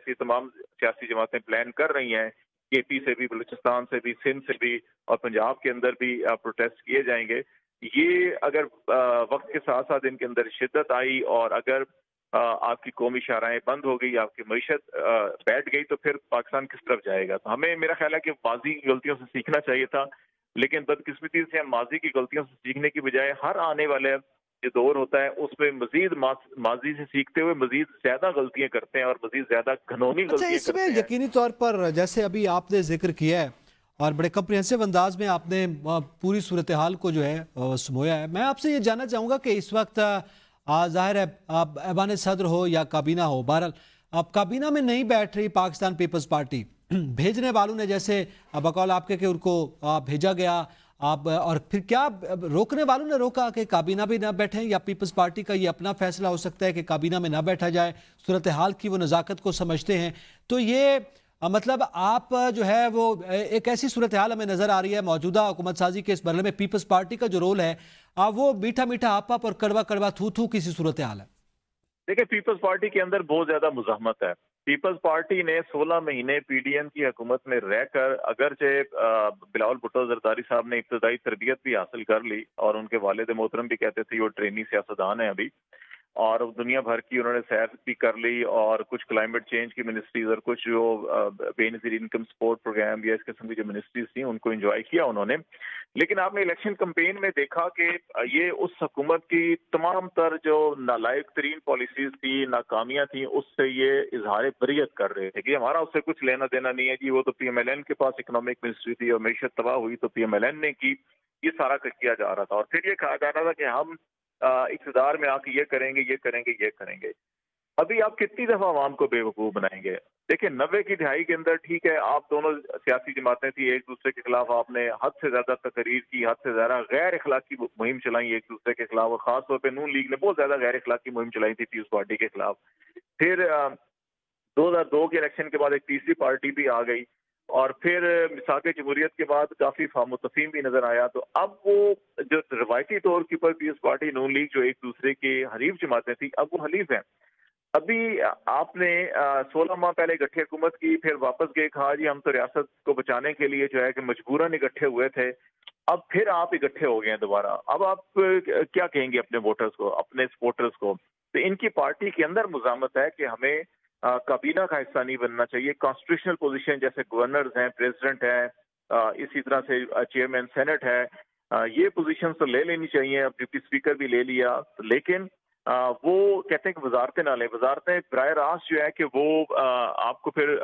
जैसी तमाम सियासी जमातें प्लान कर रही हैं, केपी से भी, बलूचिस्तान से भी, सिंध से भी और पंजाब के अंदर भी प्रोटेस्ट किए जाएंगे। ये अगर वक्त के साथ साथ इनके अंदर शिद्दत आई और अगर आपकी कौमी शाराएं बंद हो गई, आपकी मईशत बैठ गई, तो फिर पाकिस्तान किस तरफ जाएगा? तो हमें, मेरा ख्याल है कि माजी की गलतियों से सीखना चाहिए था, लेकिन बदकिस्मती से हम माजी की गलतियों से सीखने की बजाय हर आने वाले जो दौर होता है उसमें मजीद माजी से सीखते हुए मजीद ज्यादा गलतियां करते हैं और मजीद ज्यादा घनौनी अच्छा, गलतियां इसमें करते हैं। यकीनी तौर पर जैसे अभी आपने जिक्र किया है और बड़े कम्प्रिहेंसिव अंदाज में आपने पूरी सूरत हाल को जो है समोया है। मैं आपसे ये जानना चाहूँगा कि इस वक्त ज़ाहिर है आप ऐवान सदर हो या काबीना हो, बहरहाल अब काबीना में नहीं बैठ रही पाकिस्तान पीपल्स पार्टी, भेजने वालों ने जैसे बकौल आपके कि उनको भेजा गया, आप और फिर क्या रोकने वालों ने रोका कि काबीना भी ना बैठे, या पीपल्स पार्टी का ये अपना फैसला हो सकता है कि काबीना में ना बैठा जाए, सूरत हाल की वो नज़ाकत को समझते हैं? तो ये मतलब आप जो है वो एक ऐसी सूरत हाल हमें नजर आ रही है मौजूदा हुकूमत साजी के इस मरहले में पीपल्स पार्टी का जो रोल है वो मीठा मीठा आप और कड़वा कड़वा थू थू की सी सूरत हाल है। देखिए, पीपल्स पार्टी के अंदर बहुत ज्यादा मुज़ाहमत है। पीपल्स पार्टी ने 16 महीने पीडीएम की हुकूमत में रहकर, अगरचे बिलावल भुट्टो जरदारी साहब ने इब्तदाई तरबियत भी हासिल कर ली और उनके वालिद मोहतरम भी कहते थे वो ट्रेनी सियासतदान है अभी, और दुनिया भर की उन्होंने सैर भी कर ली और कुछ क्लाइमेट चेंज की मिनिस्ट्रीज और कुछ जो बेनजीर इनकम सपोर्ट प्रोग्राम या इस किस्म की जो मिनिस्ट्रीज थी उनको एंजॉय किया उन्होंने। लेकिन आपने इलेक्शन कैंपेन में देखा कि ये उस हुकूमत की तमाम तर जो नालायक तरीन पॉलिसीज थी, नाकामियां थी, उससे ये इजहार बरियत कर रहे थे कि हमारा उससे कुछ लेना देना नहीं है जी, वो तो पीएमएलएन के पास इकोनॉमिक मिनिस्ट्री थी और मैशत तबाह हुई तो पीएमएलएन ने की, ये सारा किया जा रहा था। और फिर ये कहा जा रहा था कि हम इक़्तिदार में आके ये करेंगे, ये करेंगे, ये करेंगे। अभी आप कितनी दफा आवाम को बेवकूफ बनाएंगे? देखिए, 90 की दहाई के अंदर ठीक है, आप दोनों सियासी जमातें थी, एक दूसरे के खिलाफ आपने हद से ज्यादा तकरीर की, हद से ज्यादा गैर अखलाकी मुहिम चलाई एक दूसरे के खिलाफ, और खासतौर पर नून लीग ने बहुत ज्यादा गैर अखलाकी मुहिम चलाई थी पीपल्स पार्टी के खिलाफ। फिर 2002 के इलेक्शन के बाद एक तीसरी पार्टी भी आ गई और फिर मिसाक जमहूरियत के बाद काफी फामुतफीम भी नजर आया। तो अब वो जो रवायती तौर के ऊपर पीपल्स पार्टी, नून लीग जो एक दूसरे के हरीफ जमातें थी, अब वो हलीफ हैं। अभी आपने 16 माह पहले इकट्ठी हुकूमत की, फिर वापस गए, कहा जी हम तो रियासत को बचाने के लिए जो है कि मजबूरन इकट्ठे हुए थे, अब फिर आप इकट्ठे हो गए हैं दोबारा। अब आप क्या कहेंगे अपने वोटर्स को, अपने सपोर्टर्स को? तो इनकी पार्टी के अंदर मुज़ामत है कि हमें काबीना का हिस्सा नहीं बनना चाहिए। कॉन्स्टिट्यूशनल पोजीशन जैसे गवर्नर्स हैं, प्रेसिडेंट है, इसी तरह से चेयरमैन सेनेट है, ये पोजीशन तो ले लेनी चाहिए। अब डिप्टी स्पीकर भी ले लिया, लेकिन वो कहते हैं कि वजारतें ना लें। वजारतें बराह रास्त जो है कि वो आपको फिर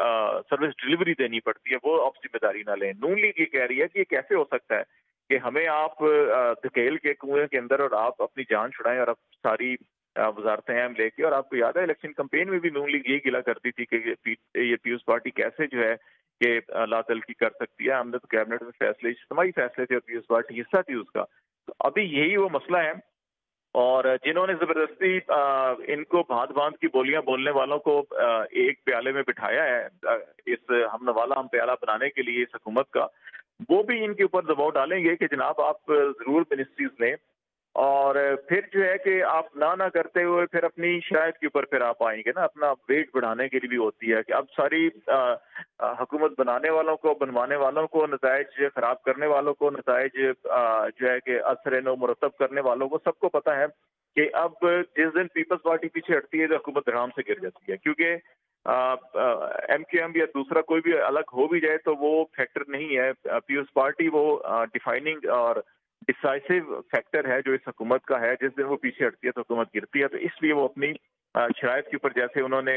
सर्विस डिलीवरी देनी पड़ती है, वो आप जिम्मेदारी ना लें। नून लीग ये कह रही है कि ये कैसे हो सकता है कि हमें आप धकेल के कुएं के अंदर और आप अपनी जान छुड़ाएं और अब सारी वजारतें अहम लेके। और आपको याद है इलेक्शन कैंपेन में भी नून लीग यही गिला करती थी कि ये पीपल्स पार्टी कैसे जो है कि ला तलकी कर सकती है। हमने तो कैबिनेट में फैसले, इज्तिमाई फैसले थे और पीपल्स पार्टी हिस्सा थी उसका। तो अभी यही वो मसला है, और जिन्होंने जबरदस्ती इनको भांत भांत की बोलियां बोलने वालों को एक प्याले में बिठाया है इस हम नवाला हम प्याला बनाने के लिए इस हुकूमत का, वो भी इनके ऊपर दबाव डालेंगे कि जनाब आप जरूर मिनिस्ट्रीज लें, और फिर जो है कि आप ना करते हुए फिर अपनी शरायत के ऊपर फिर आप आएंगे ना, अपना वेट बढ़ाने के लिए भी होती है कि अब सारी हुकूमत बनाने वालों को, बनवाने वालों को, नताइज खराब करने वालों को, नताइज जो है कि असर नो मुरतब करने वालों को, सबको पता है कि अब जिस दिन पीपल्स पार्टी पीछे हटती है तो हुकूमत धड़ाम से गिर जाती है। क्योंकि एमक्यूएम या दूसरा कोई भी अलग हो भी जाए तो वो फैक्टर नहीं है। पीपल्स पार्टी वो डिफाइनिंग और डिसाइसिव फैक्टर है जो इस हुकूमत का है। जिस दिन वो पीछे हटती है तो हुकूमत गिरती है। तो इसलिए वो अपनी शरायत के ऊपर, जैसे उन्होंने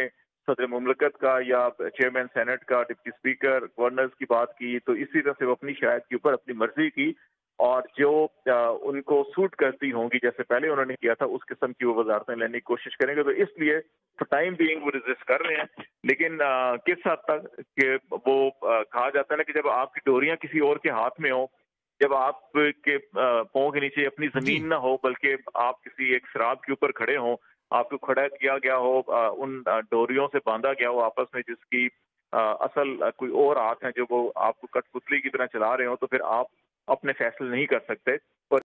सदर मुमलकत का या चेयरमैन सेनेट का, डिप्टी स्पीकर, गवर्नर्स की बात की, तो इसी तरह से वो अपनी शरायत के ऊपर अपनी मर्जी की और जो उनको सूट करती होंगी, जैसे पहले उन्होंने किया था, उस किस्म की वो वजारतें लेने की कोशिश करेंगे। तो इसलिए फॉर टाइम बीइंग वो रेजिस्ट कर रहे हैं। लेकिन किस हद तक कि वो कहा जाता है ना कि जब आपकी डोरियां किसी और के हाथ में हो, जब आपके पांव के नीचे अपनी जमीन ना हो, बल्कि आप किसी एक शराब के ऊपर खड़े हों, आपको खड़ा किया गया हो, उन डोरियों से बांधा गया हो आपस में, जिसकी असल कोई और हाथ है जो वो आपको कठपुतली की तरह चला रहे हो, तो फिर आप अपने फैसले नहीं कर सकते।